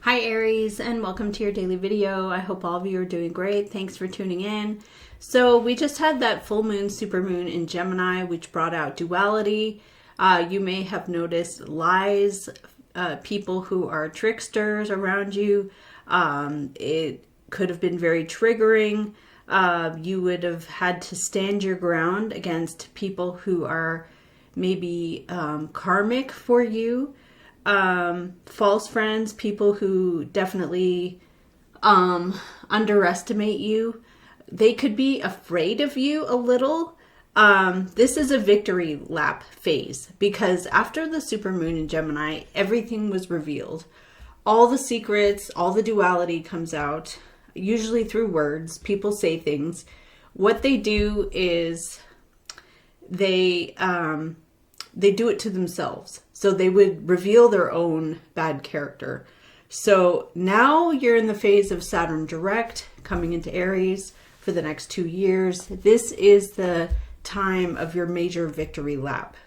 Hi Aries, and welcome to your daily video. I hope all of you are doing great. Thanks for tuning in. So we just had that full moon, super moon in Gemini, which brought out duality. You may have noticed lies, people who are tricksters around you. It could have been very triggering. You would have had to stand your ground against people who are maybe karmic for you. False friends, people who definitely underestimate you. They could be afraid of you a little. This is a victory lap phase because after the supermoon in Gemini, everything was revealed. All the secrets, all the duality comes out, usually through words. People say things. What they do is they do it to themselves. So they would reveal their own bad character. So now you're in the phase of Saturn direct coming into Aries for the next 2 years. This is the time of your major victory lap.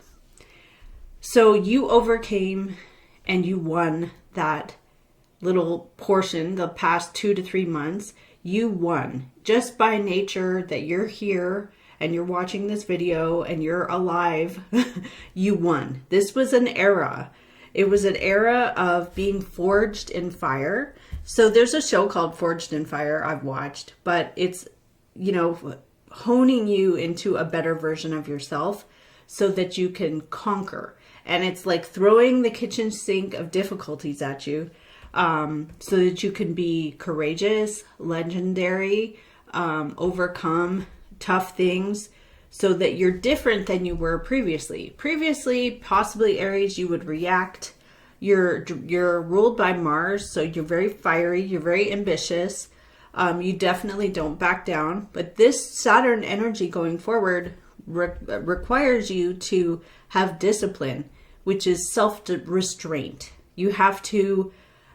So you overcame and you won that little portion, the past 2 to 3 months. You won just by nature that you're here and you're watching this video and you're alive. You won. This was an era. It was an era of being forged in fire. So there's a show called Forged in Fire I've watched, but it's, honing you into a better version of yourself so that you can conquer. And it's like throwing the kitchen sink of difficulties at you, so that you can be courageous, legendary, overcome tough things, so that you're different than you were previously. Previously, possibly Aries, you would react. You're ruled by Mars, so you're very fiery, you're very ambitious. You definitely don't back down. But this Saturn energy going forward requires you to have discipline, which is self-restraint. You have to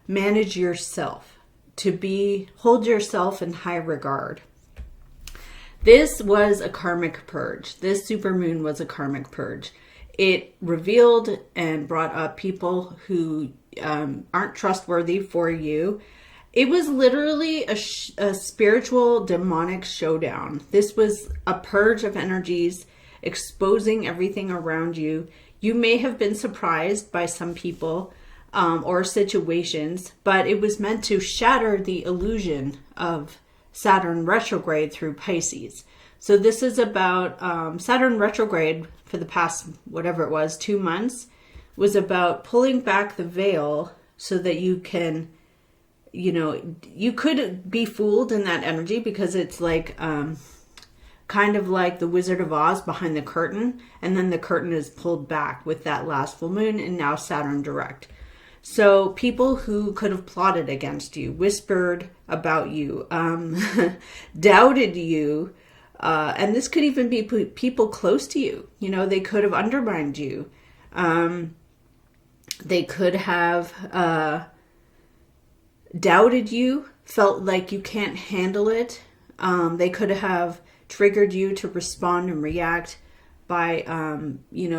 manage yourself, to hold yourself in high regard. This was a karmic purge. This supermoon was a karmic purge. It revealed and brought up people who aren't trustworthy for you. It was literally a spiritual demonic showdown. This was a purge of energies, exposing everything around you. You may have been surprised by some people or situations, but it was meant to shatter the illusion of Saturn retrograde through Pisces. So this is about Saturn retrograde for the past, whatever it was, 2 months, was about pulling back the veil so that you can, you could be fooled in that energy because it's like kind of like the Wizard of Oz behind the curtain, and then the curtain is pulled back with that last full moon and now Saturn direct. So people who could have plotted against you, whispered about you, doubted you, and this could even be people close to you. They could have undermined you. They could have doubted you, felt like you can't handle it. They could have triggered you to respond and react by,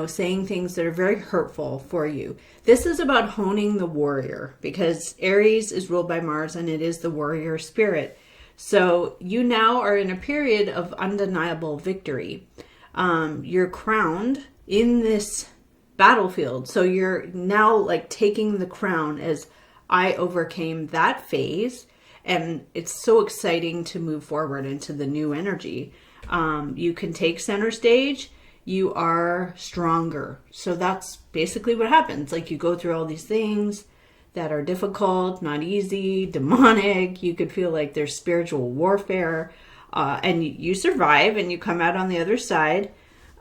saying things that are very hurtful for you. This is about honing the warrior because Aries is ruled by Mars and it is the warrior spirit. So you now are in a period of undeniable victory. You're crowned in this battlefield. So you're now like taking the crown as I overcame that phase. And it's so exciting to move forward into the new energy. You can take center stage. You are stronger. So that's basically what happens. Like you go through all these things that are difficult, not easy, demonic. You could feel like there's spiritual warfare, and you survive and you come out on the other side.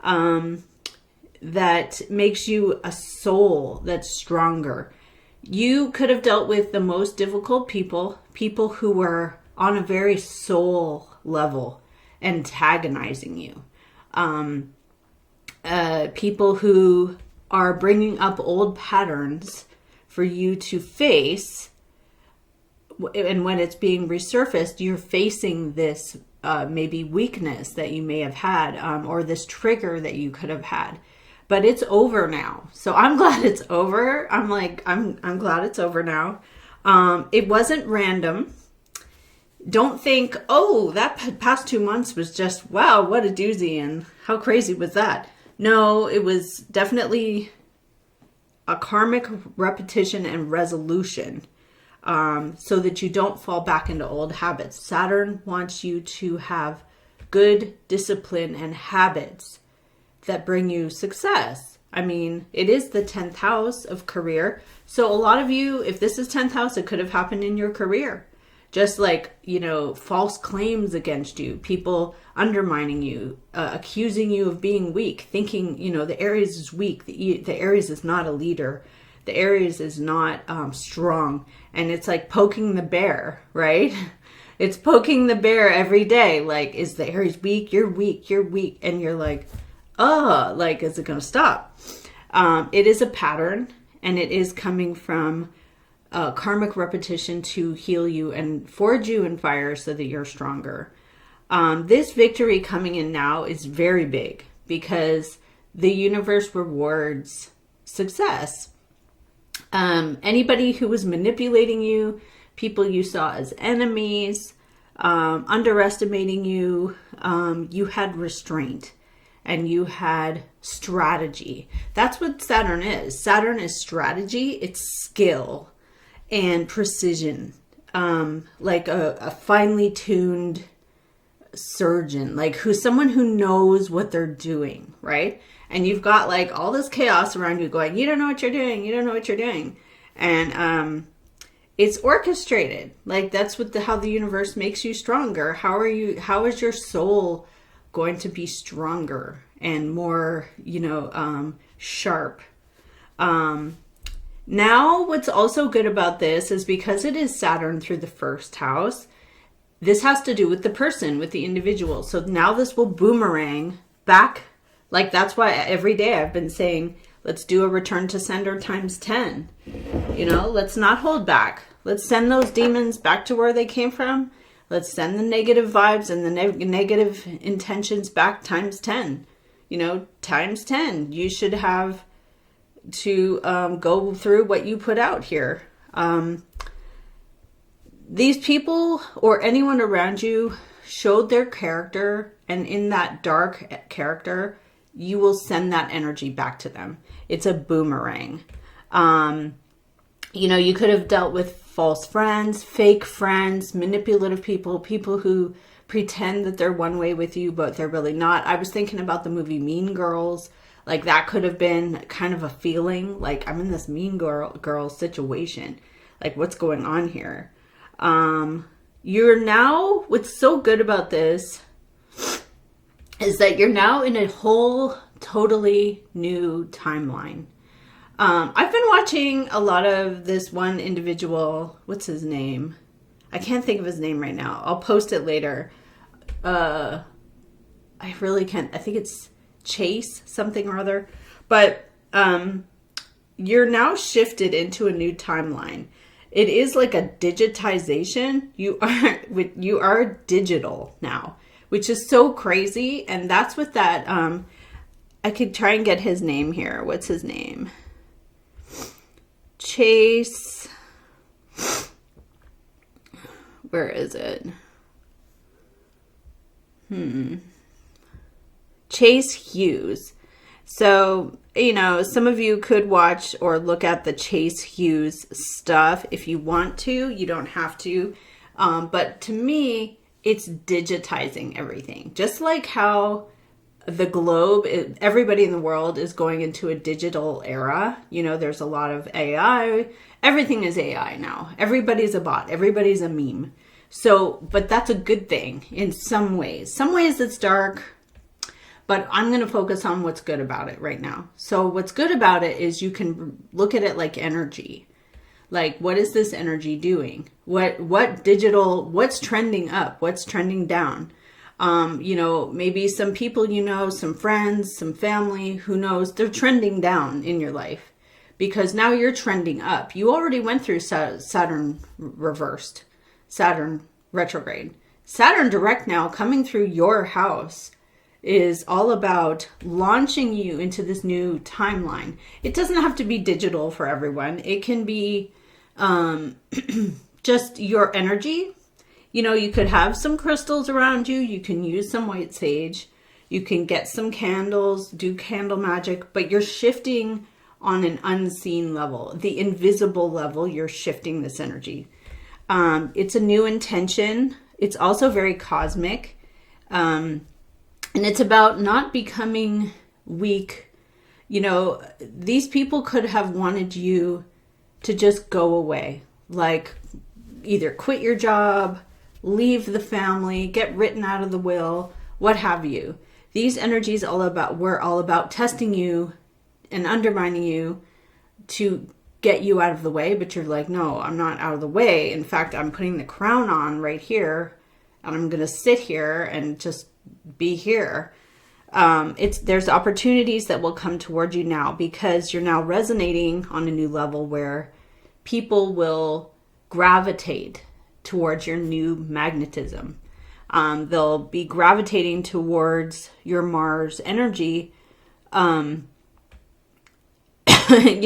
That makes you a soul that's stronger. You could have dealt with the most difficult people who were on a very soul level, antagonizing you. People who are bringing up old patterns for you to face. And when it's being resurfaced, you're facing this maybe weakness that you may have had, or this trigger that you could have had. But it's over now. So I'm glad it's over. I'm glad it's over now. It wasn't random. Don't think, oh, that past 2 months was just, wow, what a doozy, and how crazy was that? No, it was definitely a karmic repetition and resolution, so that you don't fall back into old habits. Saturn wants you to have good discipline and habits that bring you success. I mean, it is the 10th house of career. So a lot of you, if this is 10th house, it could have happened in your career. Just like, false claims against you, people undermining you, accusing you of being weak, thinking, the Aries is weak. The Aries is not a leader. The Aries is not strong. And it's like poking the bear, right? It's poking the bear every day. Like, is the Aries weak? You're weak. You're weak. And you're like, is it going to stop? It is a pattern, and it is coming from karmic repetition to heal you and forge you in fire so that you're stronger. This victory coming in now is very big because the universe rewards success. Anybody who was manipulating you, people you saw as enemies, underestimating you, you had restraint and you had strategy. That's what Saturn is. Saturn is strategy. It's skill and precision, like a finely tuned surgeon, like someone who knows what they're doing, right? And you've got like all this chaos around you going, you don't know what you're doing, you don't know what you're doing. And it's orchestrated. Like that's how the universe makes you stronger. How is your soul going to be stronger and more, sharp? Now, what's also good about this is because it is Saturn through the first house, this has to do with the person, with the individual. So now this will boomerang back. Like that's why every day I've been saying, let's do a return to sender times 10. Let's not hold back. Let's send those demons back to where they came from. Let's send the negative vibes and the negative intentions back times 10. Times 10. You should have to go through what you put out here. These people or anyone around you showed their character, and in that dark character, you will send that energy back to them. It's a boomerang. You could have dealt with false friends, fake friends, manipulative people, people who pretend that they're one way with you, but they're really not. I was thinking about the movie Mean Girls. Like that could have been kind of a feeling like I'm in this mean girl situation. Like what's going on here? What's so good about this is that you're now in a whole totally new timeline. I've been watching a lot of this one individual. What's his name? I can't think of his name right now. I'll post it later. I really can't. I think it's Chase something or other. But you're now shifted into a new timeline. It is like a digitization. You are digital now, which is so crazy. And that's what that, I could try and get his name here. What's his name? Chase. Where is it? Chase Hughes. So, some of you could watch or look at the Chase Hughes stuff if you want to. You don't have to. But to me, it's digitizing everything. Just like how the globe, everybody in the world is going into a digital era. There's a lot of AI. Everything is AI now. Everybody's a bot. Everybody's a meme. So, but that's a good thing in some ways. Some ways it's dark, but I'm going to focus on what's good about it right now. So what's good about it is you can look at it like energy. Like, what is this energy doing? What's trending up? What's trending down? Maybe some people, some friends, some family, who knows, they're trending down in your life because now you're trending up. You already went through Saturn reversed, Saturn retrograde. Saturn direct now coming through your house is all about launching you into this new timeline. It doesn't have to be digital for everyone. It can be Just your energy. You know, you could have some crystals around you. You can use some white sage. You can get some candles, do candle magic, but you're shifting on an unseen level, the invisible level. You're shifting this energy. It's a new intention. It's also very cosmic. And it's about not becoming weak. You know, these people could have wanted you to just go away, like either quit your job, leave the family, get written out of the will, what have you. These energies were all about testing you and undermining you to get you out of the way. But you're like, no, I'm not out of the way. In fact, I'm putting the crown on right here, and I'm going to sit here and just be here. There's opportunities that will come toward you now, because you're now resonating on a new level where people will gravitate towards your new magnetism. They'll be gravitating towards your Mars energy. You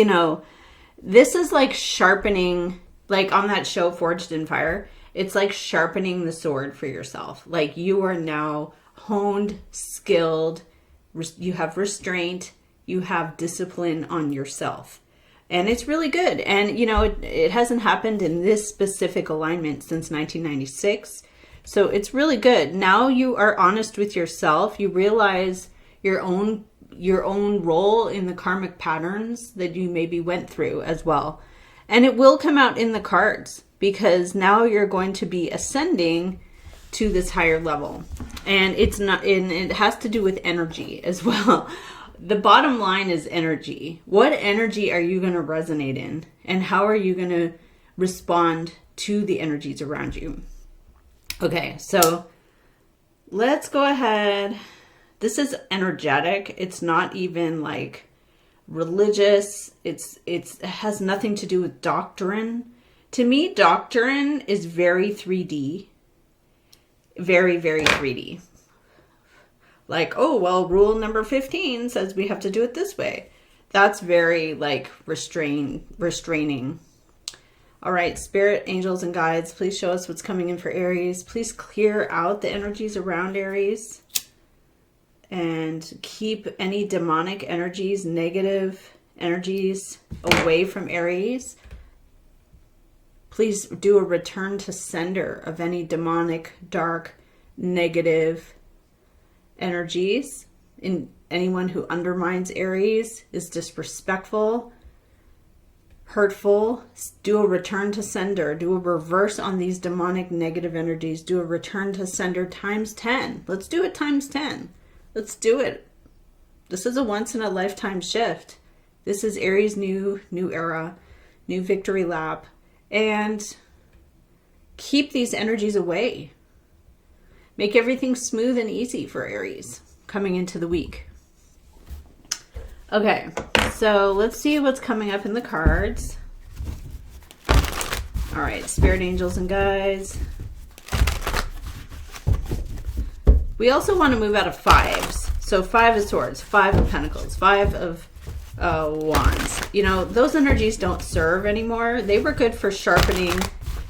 know, this is like sharpening, like on that show Forged in Fire, it's like sharpening the sword for yourself. Like you are now honed, skilled, you have restraint, you have discipline on yourself. And it's really good. And, you know, it hasn't happened in this specific alignment since 1996. So it's really good. Now you are honest with yourself. You realize your own role in the karmic patterns that you maybe went through as well. And it will come out in the cards, because now you're going to be ascending to this higher level. And it has to do with energy as well. The bottom line is energy. What energy are you going to resonate in? And how are you going to respond to the energies around you? Okay, so let's go ahead. This is energetic. It's not even like religious. It has nothing to do with doctrine. To me, doctrine is very 3D. Very, very 3D. Like, oh, well, rule number 15 says we have to do it this way. That's very like restraining. All right, spirit, angels, and guides, please show us what's coming in for Aries. Please clear out the energies around Aries and keep any demonic energies, negative energies away from Aries. Please do a return to sender of any demonic, dark, negative energies. In anyone who undermines Aries, is disrespectful, hurtful. Do a return to sender. Do a reverse on these demonic negative energies. Do a return to sender times 10. Let's do it times 10. Let's do it. This is a once in a lifetime shift. This is Aries' new era, new victory lap. And keep these energies away. Make everything smooth and easy for Aries coming into the week. Okay, so let's see what's coming up in the cards. All right, spirit, angels, and guides. We also want to move out of fives. So 5 of swords, 5 of pentacles, 5 of wands. You know, those energies don't serve anymore. They were good for sharpening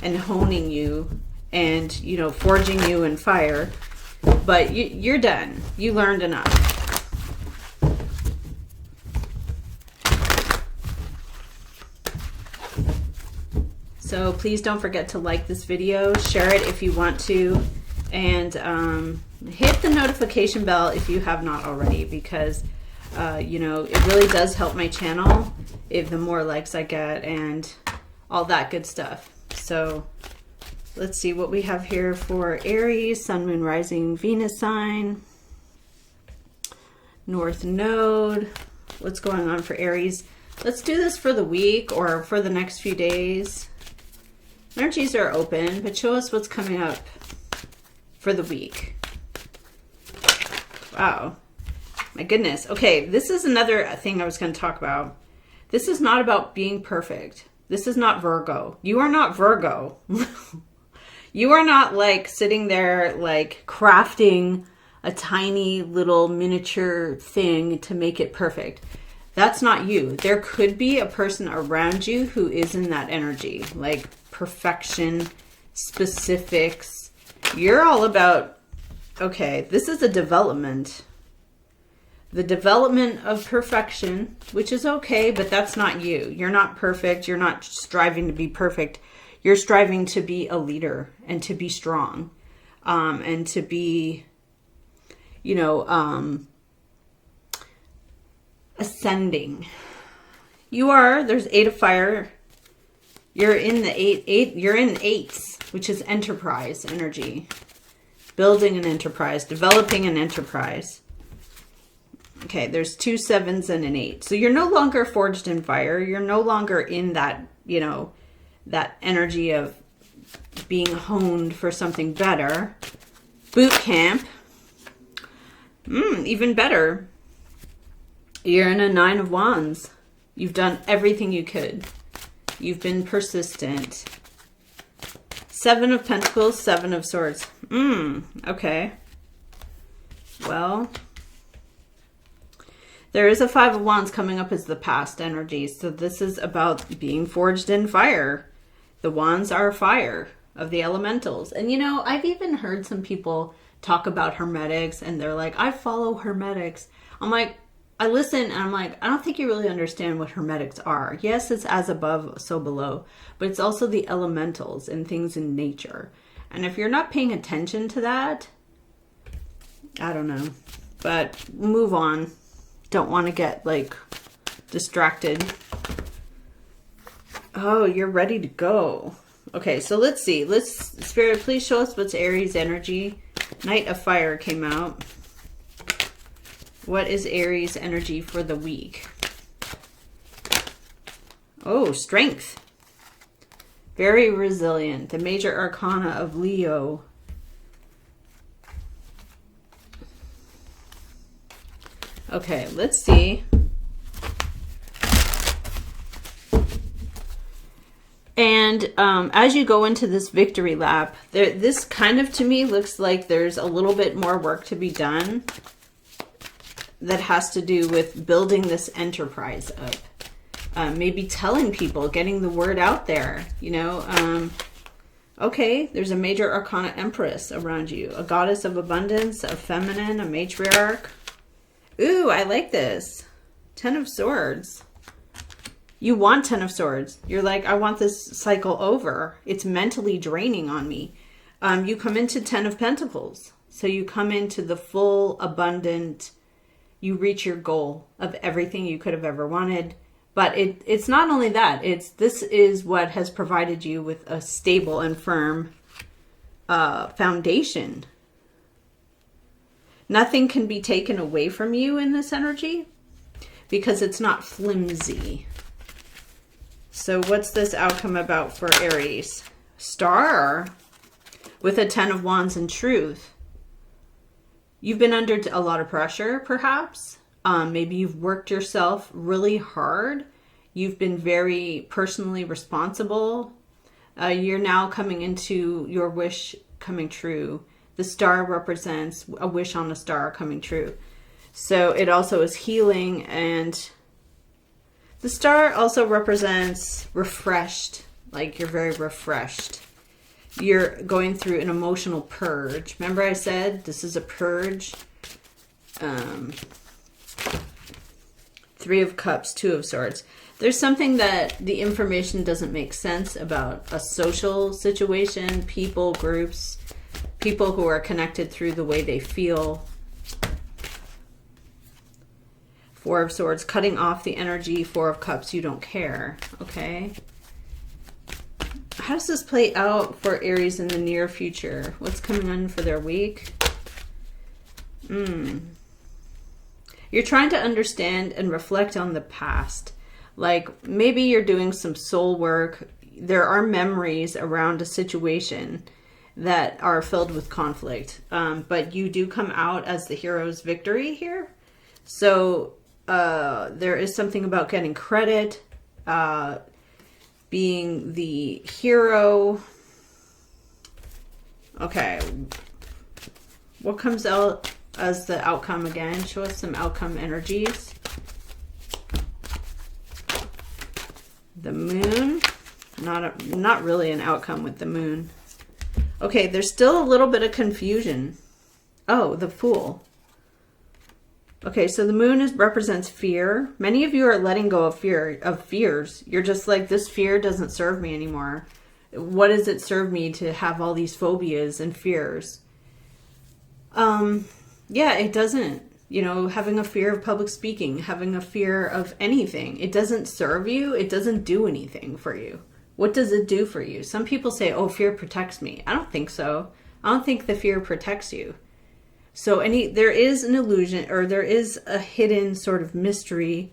and honing you and, you know, forging you in fire. But you're done. You learned enough. So please don't forget to like this video, share it if you want to, and hit the notification bell if you have not already, because you know, it really does help my channel if the more likes I get and all that good stuff. So let's see what we have here for Aries, Sun, Moon, Rising, Venus sign, North Node. What's going on for Aries? Let's do this for the week or for the next few days. Energies are open, but show us what's coming up for the week. Wow. My goodness. Okay, this is another thing I was going to talk about. This is not about being perfect. This is not Virgo. You are not Virgo. You are not like sitting there like crafting a tiny little miniature thing to make it perfect. That's not you. There could be a person around you who is in that energy, like perfection, specifics. You're all about, okay, this is a development. The development of perfection, which is okay, but that's not you. You're not perfect. You're not striving to be perfect. You're striving to be a leader and to be strong, and to be, you know, ascending. You are, there's 8 of fire. You're in the you're in 8s, which is enterprise energy. Building an enterprise, developing an enterprise. Okay, there's 2 7s and an 8. So you're no longer forged in fire. You're no longer in that, you know, that energy of being honed for something better. Boot camp. Even better. You're in a 9 of Wands. You've done everything you could. You've been persistent. 7 of Pentacles, 7 of Swords. Okay. Well, there is a 5 of Wands coming up as the past energy. So this is about being forged in fire. The Wands are fire of the elementals. And you know, I've even heard some people talk about Hermetics and they're like, I follow Hermetics. I'm like, I listen and I'm like, I don't think you really understand what Hermetics are. Yes, it's as above, so below, but it's also the elementals and things in nature. And if you're not paying attention to that, I don't know, but move on. Don't want to get like distracted. Oh, you're ready to go. Okay, so let's see. Spirit, please show us what's Aries energy. Knight of Fire came out. What is Aries energy for the week? Oh, Strength. Very resilient. The major arcana of Leo. Okay, let's see. And as you go into this victory lap, this kind of to me looks like there's a little bit more work to be done that has to do with building this enterprise up. Maybe telling people, getting the word out there, you know. Okay, there's a major arcana Empress around you. A goddess of abundance, a feminine, a matriarch. Ooh, I like this. 10 of Swords. You want 10 of Swords. You're like, I want this cycle over. It's mentally draining on me. You come into 10 of Pentacles. So you come into the full, abundant, you reach your goal of everything you could have ever wanted. But it's not only that. This is what has provided you with a stable and firm foundation. Nothing can be taken away from you in this energy because it's not flimsy. So what's this outcome about for Aries? Star with a 10 of Wands and Truth. You've been under a lot of pressure, perhaps. Maybe you've worked yourself really hard. You've been very personally responsible. You're now coming into your wish coming true. The star represents a wish on a star coming true. So it also is healing, and the star also represents refreshed, like you're very refreshed. You're going through an emotional purge. Remember I said this is a purge? 3 of Cups, 2 of Swords. There's something that the information doesn't make sense about a social situation, people, groups, people who are connected through the way they feel. 4 of Swords, cutting off the energy. 4 of Cups, you don't care. Okay. How does this play out for Aries in the near future? What's coming on for their week? You're trying to understand and reflect on the past. Like maybe you're doing some soul work. There are memories around a situation that are filled with conflict. But you do come out as the hero's victory here. So there is something about getting credit, being the hero. Okay. What comes out as the outcome again? Show us some outcome energies. The moon, not really an outcome with the moon. Okay, there's still a little bit of confusion. Oh, the Fool. Okay, so the moon represents fear. Many of you are letting go of fears. You're just like, this fear doesn't serve me anymore. What does it serve me to have all these phobias and fears? Yeah, it doesn't. You know, having a fear of public speaking, having a fear of anything, it doesn't serve you. It doesn't do anything for you. What does it do for you? Some people say, oh, fear protects me. I don't think so. I don't think the fear protects you. So there is an illusion, or there is a hidden sort of mystery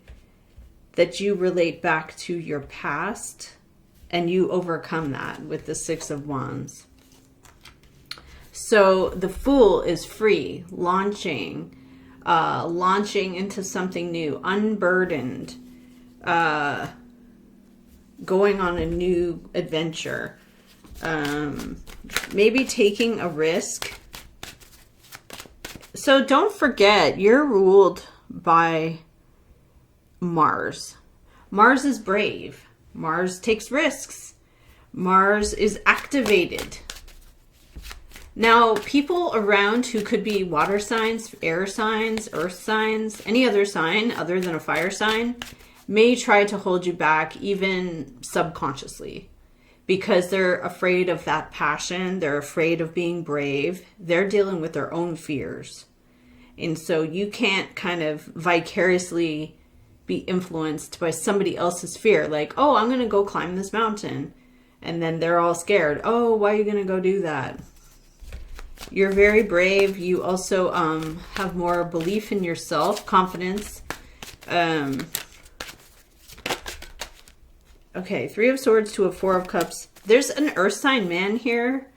that you relate back to your past, and you overcome that with the Six of Wands. So the Fool is free, launching into something new, unburdened, going on a new adventure, maybe taking a risk. So don't forget, you're ruled by Mars. Mars is brave. Mars takes risks. Mars is activated. Now, people around who could be water signs, air signs, earth signs, any other sign other than a fire sign, may try to hold you back, even subconsciously, because they're afraid of that passion. They're afraid of being brave. They're dealing with their own fears. And so you can't kind of vicariously be influenced by somebody else's fear. Like, oh, I'm going to go climb this mountain. And then they're all scared. Oh, why are you going to go do that? You're very brave. You also have more belief in yourself, confidence. Okay, Three of Swords to a Four of Cups. There's an earth sign man here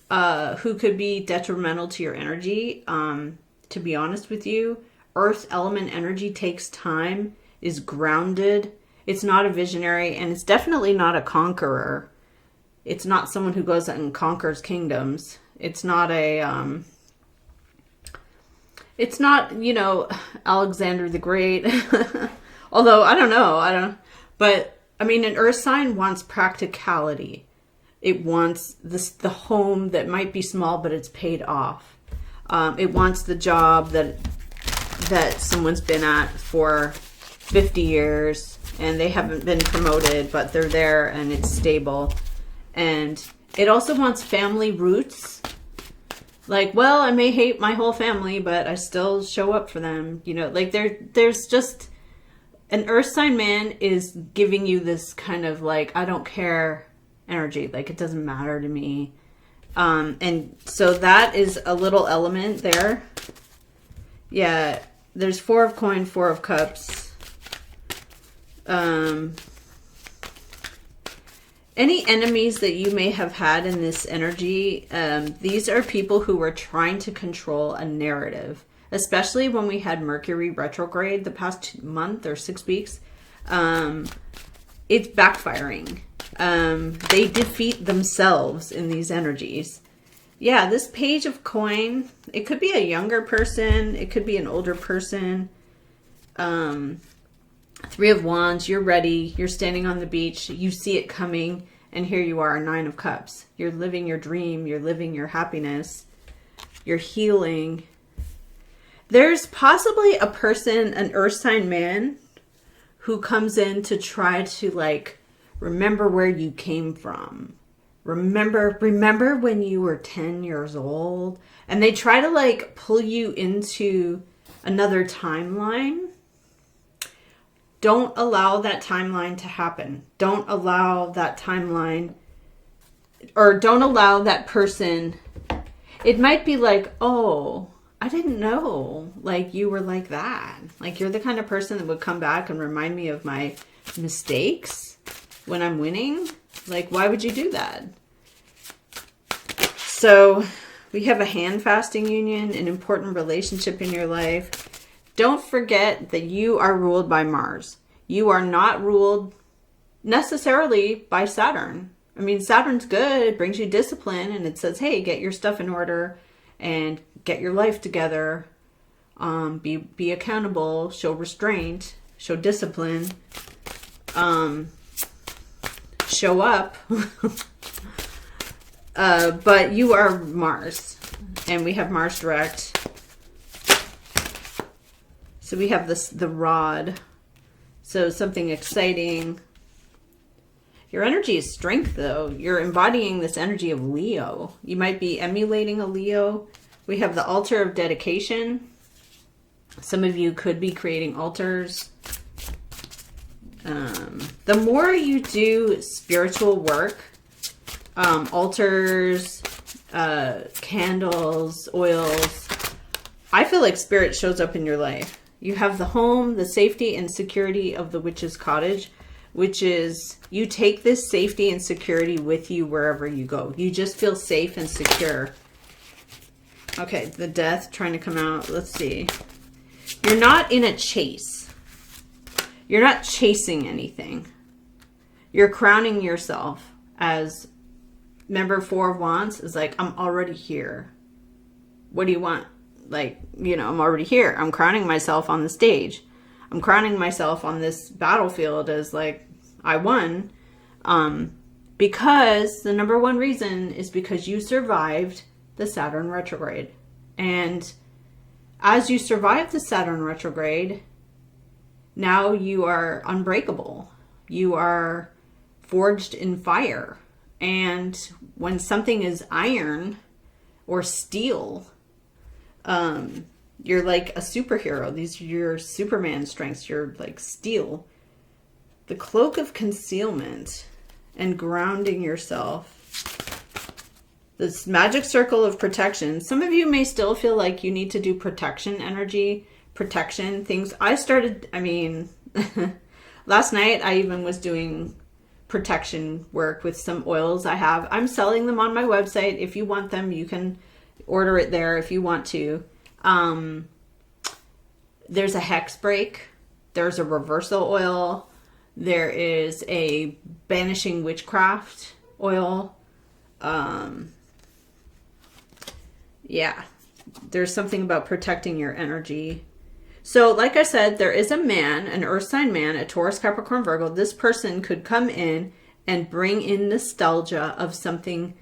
who could be detrimental to your energy. To be honest with you, earth element energy takes time, is grounded. It's not a visionary, and it's definitely not a conqueror. It's not someone who goes out and conquers kingdoms. It's not it's not, you know, Alexander the Great. Although, I don't know. But, I mean, an earth sign wants practicality. It wants the home that might be small, but it's paid off. It wants the job that someone's been at for 50 years and they haven't been promoted, but they're there and it's stable. And it also wants family roots. Like, well, I may hate my whole family, but I still show up for them. You know, like there's just an earth sign man is giving you this kind of like, I don't care energy. Like, it doesn't matter to me. And so that is a little element there. Yeah, there's Four of Coins, Four of Cups. Any enemies that you may have had in this energy, these are people who were trying to control a narrative, especially when we had Mercury retrograde the past month or 6 weeks. It's backfiring. They defeat themselves in these energies. Yeah, this Page of Coin, it could be a younger person. It could be an older person. Three of Wands, you're ready. You're standing on the beach. You see it coming. And here you are, Nine of Cups. You're living your dream. You're living your happiness. You're healing. There's possibly a person, an earth sign man, who comes in to try to like remember where you came from. Remember when you were 10 years old, and they try to like pull you into another timeline. Don't allow that timeline to happen. Don't allow that timeline, or don't allow that person. It might be like, oh, I didn't know like you were like that. Like, you're the kind of person that would come back and remind me of my mistakes when I'm winning. Like, why would you do that? So we have a hand fasting union, an important relationship in your life. Don't forget that you are ruled by Mars. You are not ruled necessarily by Saturn. I mean, Saturn's good. It brings you discipline, and it says, hey, get your stuff in order and get your life together. Be accountable, show restraint, show discipline. show up. But you are Mars. And we have Mars direct. So we have the rod. So something exciting. Your energy is strength, though. You're embodying this energy of Leo. You might be emulating a Leo. We have the altar of dedication. Some of you could be creating altars. The more you do spiritual work, altars, candles, oils, I feel like spirit shows up in your life. You have the home, the safety and security of the witch's cottage, which is you take this safety and security with you wherever you go. You just feel safe and secure. Okay, the death trying to come out. Let's see. You're not in a chase. You're not chasing anything. You're crowning yourself as, remember, 4 of Wands is like, I'm already here. What do you want? Like, you know, I'm already here. I'm crowning myself on the stage. I'm crowning myself on this battlefield as like, I won. Because the number one reason is because you survived the Saturn retrograde. And as you survive the Saturn retrograde, now you are unbreakable. You are forged in fire. And when something is iron or steel, you're like a superhero. These are your Superman strengths. You're like steel. The cloak of concealment and grounding yourself. This magic circle of protection. Some of you may still feel like you need to do protection energy, protection things. Last night I even was doing protection work with some oils I have. I'm selling them on my website. If you want them, you can order it there if you want to. There's a hex break. There's a reversal oil. There is a banishing witchcraft oil. Yeah, there's something about protecting your energy. So like I said, there is a man, an earth sign man, a Taurus, Capricorn, Virgo. This person could come in and bring in nostalgia of something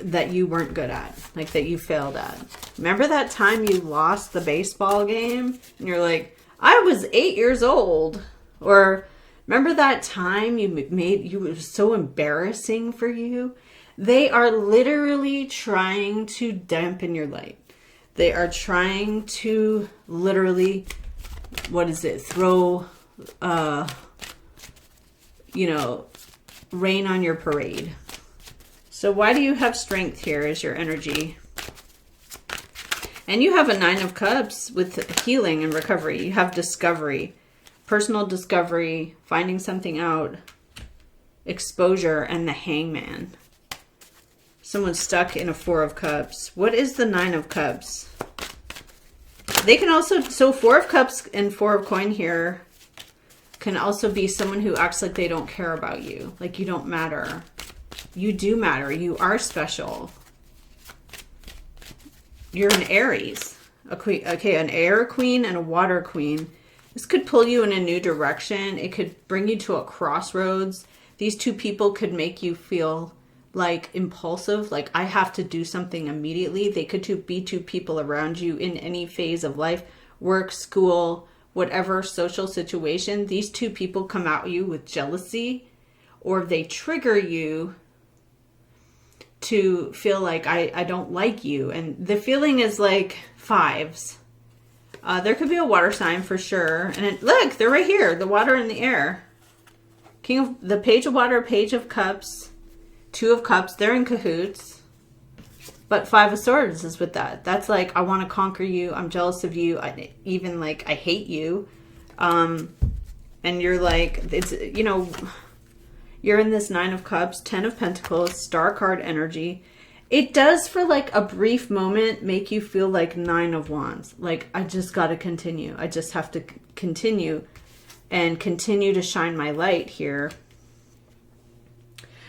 that you weren't good at, like that you failed at. Remember that time you lost the baseball game and you're like, I was 8 years old? Or remember that time it was so embarrassing for you? They are literally trying to dampen your light. They are trying to literally, throw, rain on your parade. So why do you have strength here as your energy? And you have a 9 of Cups with healing and recovery. You have discovery, personal discovery, finding something out, exposure, and the Hangman. Someone's stuck in a 4 of Cups. What is the 9 of Cups? They can also, so 4 of Cups and 4 of Coin here can also be someone who acts like they don't care about you. Like you don't matter. You do matter. You are special. You're an Aries. A queen, okay, an air queen and a water queen. This could pull you in a new direction. It could bring you to a crossroads. These two people could make you feel like impulsive, like I have to do something immediately. They could be two people around you in any phase of life, work, school, whatever social situation. These two people come at you with jealousy, or they trigger you to feel like I don't like you. And the feeling is like 5s. There could be a water sign for sure. And look, they're right here, the water and the air. The Page of Water, Page of Cups, 2 of Cups, they're in cahoots. But 5 of Swords is with that. That's like, I want to conquer you. I'm jealous of you. I hate you. And you're like, you're in this 9 of Cups, 10 of Pentacles, Star card energy. It does for like a brief moment make you feel like 9 of Wands. Like, I just got to continue. I just have to continue and continue to shine my light here.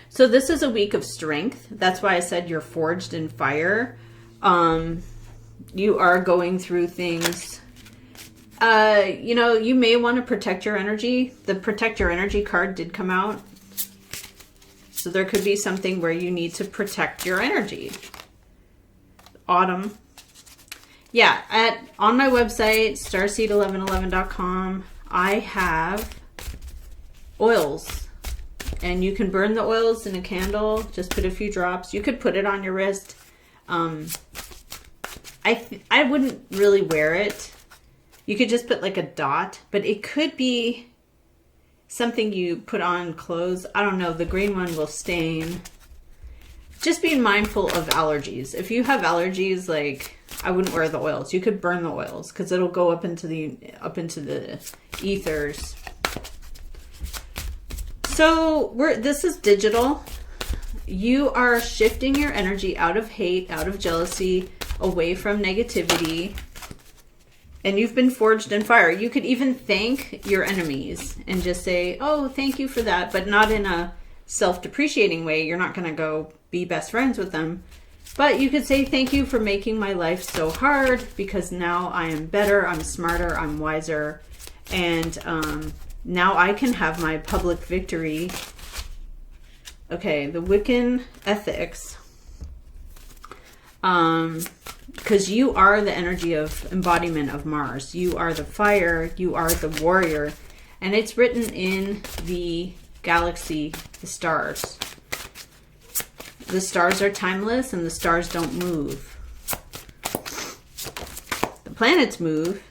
So this is a week of strength. That's why I said you're forged in fire. You are going through things. You may want to protect your energy. The protect your energy card did come out. So there could be something where you need to protect your energy. Autumn. Yeah, on my website, starseed1111.com, I have oils. And you can burn the oils in a candle. Just put a few drops. You could put it on your wrist. I wouldn't really wear it. You could just put like a dot. But it could be something you put on clothes. I don't know. The green one will stain. Just being mindful of allergies. If you have allergies, like, I wouldn't wear the oils. You could burn the oils because it'll go up into the ethers. So this is digital. You are shifting your energy out of hate, out of jealousy, away from negativity. And you've been forged in fire. You could even thank your enemies and just say, oh, thank you for that, but not in a self-depreciating way. You're not going to go be best friends with them. But you could say, thank you for making my life so hard, because now I am better, I'm smarter, I'm wiser, and now I can have my public victory. Okay, the Wiccan ethics. Because you are the energy of embodiment of Mars. You are the fire, you are the warrior, and it's written in the galaxy, the stars. The stars are timeless and the stars don't move. The planets move.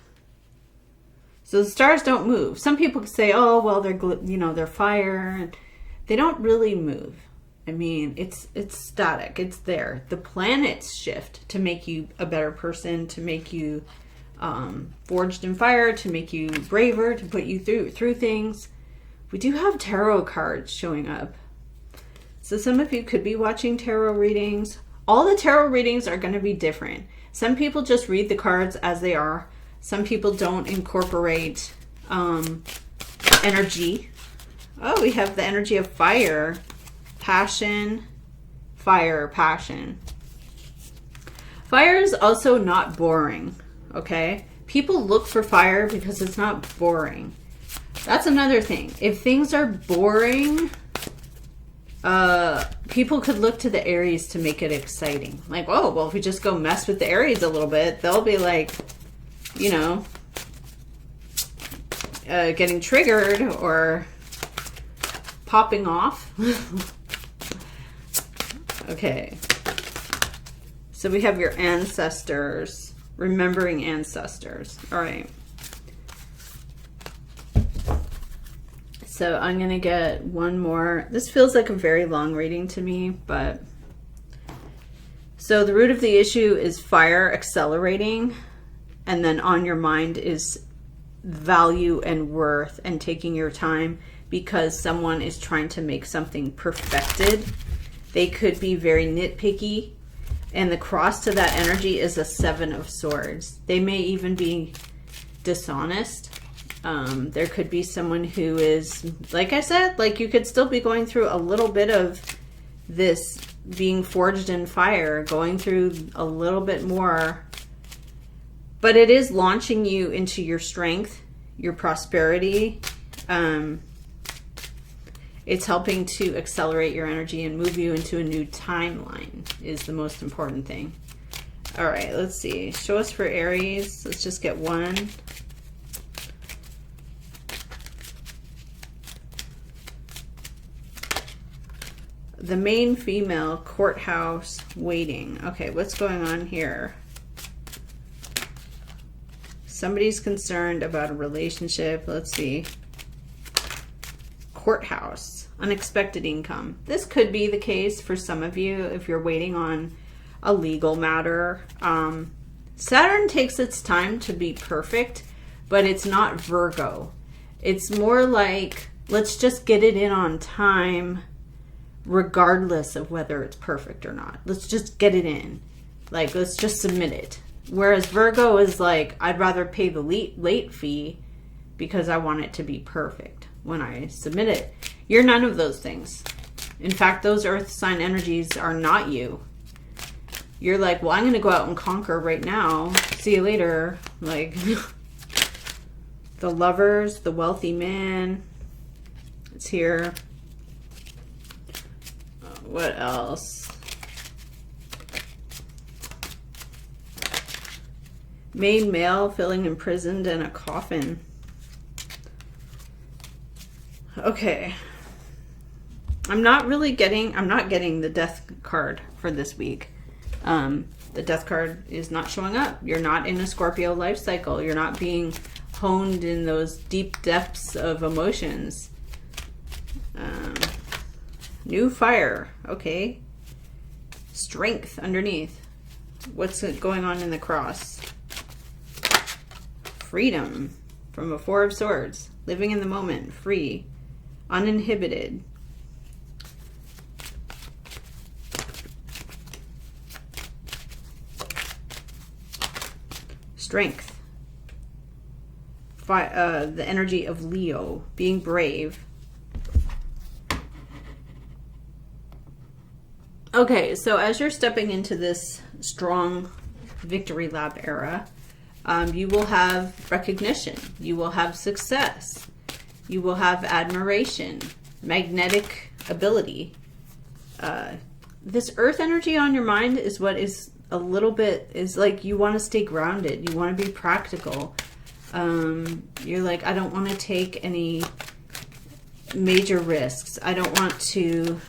So the stars don't move. Some people say, oh, well, they're fire. They don't really move. I mean, it's static. It's there. The planets shift to make you a better person, to make you forged in fire, to make you braver, to put you through things. We do have tarot cards showing up. So some of you could be watching tarot readings. All the tarot readings are going to be different. Some people just read the cards as they are. Some people don't incorporate energy. Oh, we have the energy of fire, passion, fire, passion. Fire is also not boring, okay? People look for fire because it's not boring. That's another thing. If things are boring, people could look to the Aries to make it exciting. Like, oh, well, if we just go mess with the Aries a little bit, they'll be like, you know, getting triggered or popping off. Okay. So we have your ancestors, remembering ancestors. All right. So I'm going to get one more. This feels like a very long reading to me, but so the root of the issue is fire accelerating, and then on your mind is value and worth and taking your time because someone is trying to make something perfected. They could be very nitpicky, and the cross to that energy is a 7 of Swords. They may even be dishonest. There could be someone who is, like I said, like you could still be going through a little bit of this being forged in fire, going through a little bit more, but it is launching you into your strength, your prosperity. It's helping to accelerate your energy and move you into a new timeline is the most important thing. All right, let's see. Show us for Aries. Let's just get one. The main female, courthouse, waiting. Okay, what's going on here? Somebody's concerned about a relationship. Let's see. Courthouse, unexpected income. This could be the case for some of you if you're waiting on a legal matter. Saturn takes its time to be perfect, but it's not Virgo. It's more like, let's just get it in on time, regardless of whether it's perfect or not. Let's just get it in. Like, let's just submit it. Whereas Virgo is like, I'd rather pay the late fee because I want it to be perfect when I submit it. You're none of those things. In fact, those earth sign energies are not you. You're like, well, I'm going to go out and conquer right now. See you later. Like, the Lovers, the wealthy man. It's here. What else? Main male feeling imprisoned in a coffin. Okay. I'm not getting the death card for this week. The death card is not showing up. You're not in a Scorpio life cycle. You're not being honed in those deep depths of emotions. New fire. Okay. Strength underneath. What's going on in the cross? Freedom from a Four of Swords. Living in the moment. Free. Uninhibited. Strength. The energy of Leo. Being brave. Okay, so as you're stepping into this strong victory lap era, you will have recognition. You will have success. You will have admiration, magnetic ability. This earth energy on your mind is what is a little bit, is like you want to stay grounded. You want to be practical. You're like, I don't want to take any major risks. I don't want to...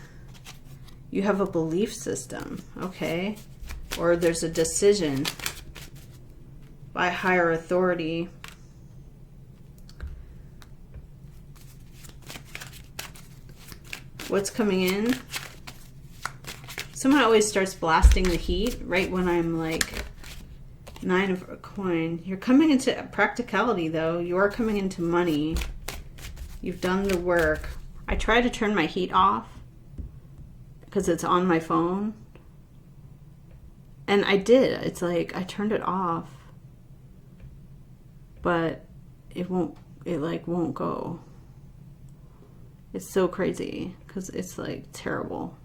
You have a belief system, okay? Or there's a decision by higher authority. What's coming in? Someone always starts blasting the heat right when I'm like 9 of a coin. You're coming into practicality though. You are coming into money. You've done the work. I try to turn my heat off because it's on my phone. And I did. It's like I turned it off. But it won't go. It's so crazy because it's like terrible.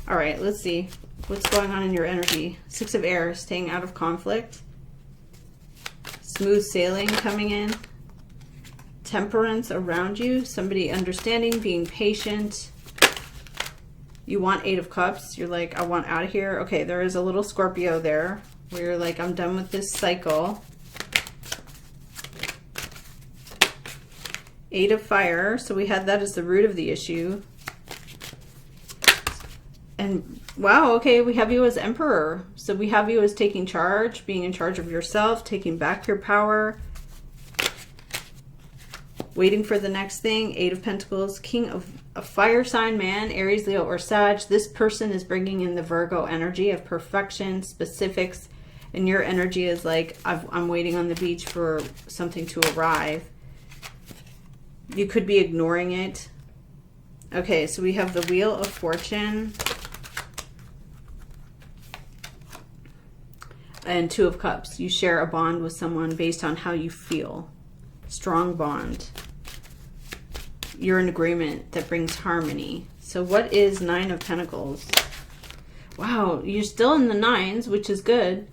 All right, let's see what's going on in your energy. 6 of Air, staying out of conflict. Smooth sailing coming in. Temperance around you. Somebody understanding, being patient. You want 8 of Cups. You're like, I want out of here. Okay, there is a little Scorpio there where you're like, I'm done with this cycle. 8 of Fire. So we had that as the root of the issue. And wow, okay, we have you as Emperor. So we have you as taking charge, being in charge of yourself, taking back your power. Waiting for the next thing. 8 of Pentacles. King of a fire sign man, Aries, Leo, or Sag. This person is bringing in the Virgo energy of perfection, specifics. And your energy is like, I'm waiting on the beach for something to arrive. You could be ignoring it. Okay, so we have the Wheel of Fortune. And 2 of Cups. You share a bond with someone based on how you feel. Strong bond. You're in agreement that brings harmony. So what is 9 of Pentacles? Wow, you're still in the 9s, which is good.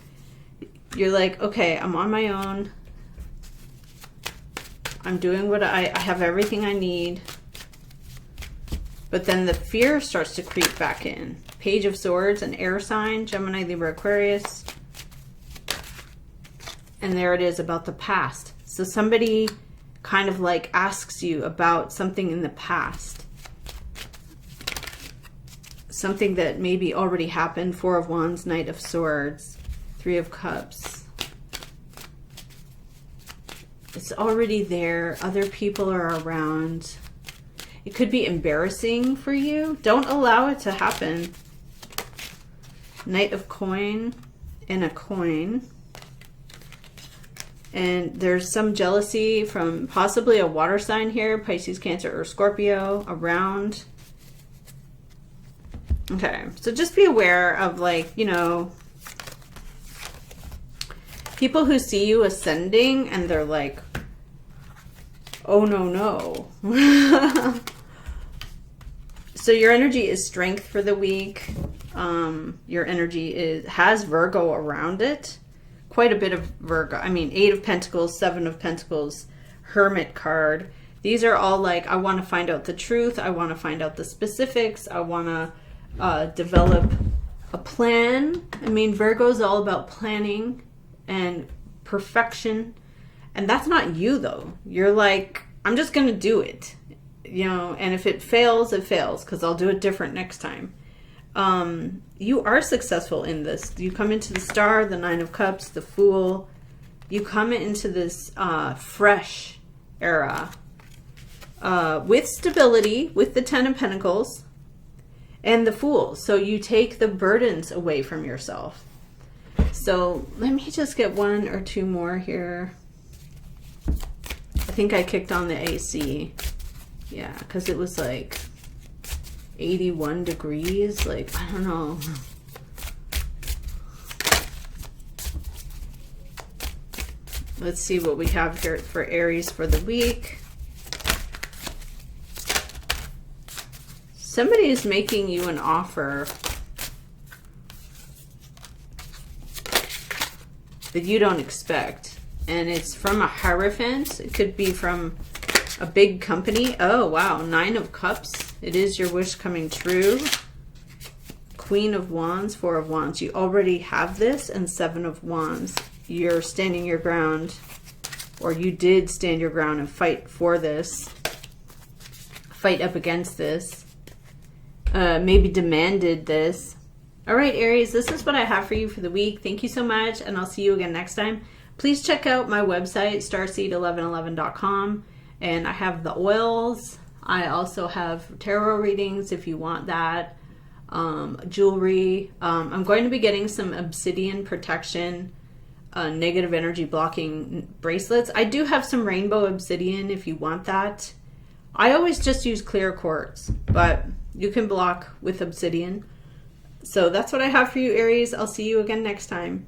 You're like, okay, I'm on my own. I'm doing what I have everything I need. But then the fear starts to creep back in. Page of Swords, an air sign, Gemini, Libra, Aquarius. And there it is about the past. So somebody kind of like asks you about something in the past. Something that maybe already happened. 4 of Wands, Knight of Swords, 3 of Cups. It's already there. Other people are around. It could be embarrassing for you. Don't allow it to happen. Knight of Coin and a coin. And there's some jealousy from possibly a water sign here, Pisces, Cancer, or Scorpio around. Okay, so just be aware of, like, you know, people who see you ascending and they're like, oh no, no. So your energy is strength for the week. Your energy has Virgo around it. Quite a bit of Virgo. I mean, 8 of Pentacles, 7 of Pentacles, Hermit card. These are all like, I want to find out the truth. I want to find out the specifics. I want to develop a plan. I mean, Virgo is all about planning and perfection. And that's not you, though. You're like, I'm just going to do it. You know, and if it fails, it fails, because I'll do it different next time. You are successful in this. You come into the Star, the Nine of Cups, the Fool. You come into this fresh era with stability, with the Ten of Pentacles and the Fool. So you take the burdens away from yourself. So let me just get one or two more here. I think I kicked on the AC. Yeah, because it was like 81 degrees. Like, I don't know. Let's see what we have here for Aries for the week. Somebody is making you an offer that you don't expect. And it's from a Hierophant. It could be from a big company. Oh, wow. Nine of Cups. It is your wish coming true. Queen of Wands, Four of Wands. You already have this. And Seven of Wands. You're standing your ground. Or you did stand your ground and fight for this. Fight up against this. Maybe demanded this. All right, Aries, this is what I have for you for the week. Thank you so much, and I'll see you again next time. Please check out my website, starseed1111.com, and I have the oils. I also have tarot readings if you want that, jewelry. I'm going to be getting some obsidian protection, negative energy blocking bracelets. I do have some rainbow obsidian if you want that. I always just use clear quartz, but you can block with obsidian. So that's what I have for you, Aries. I'll see you again next time.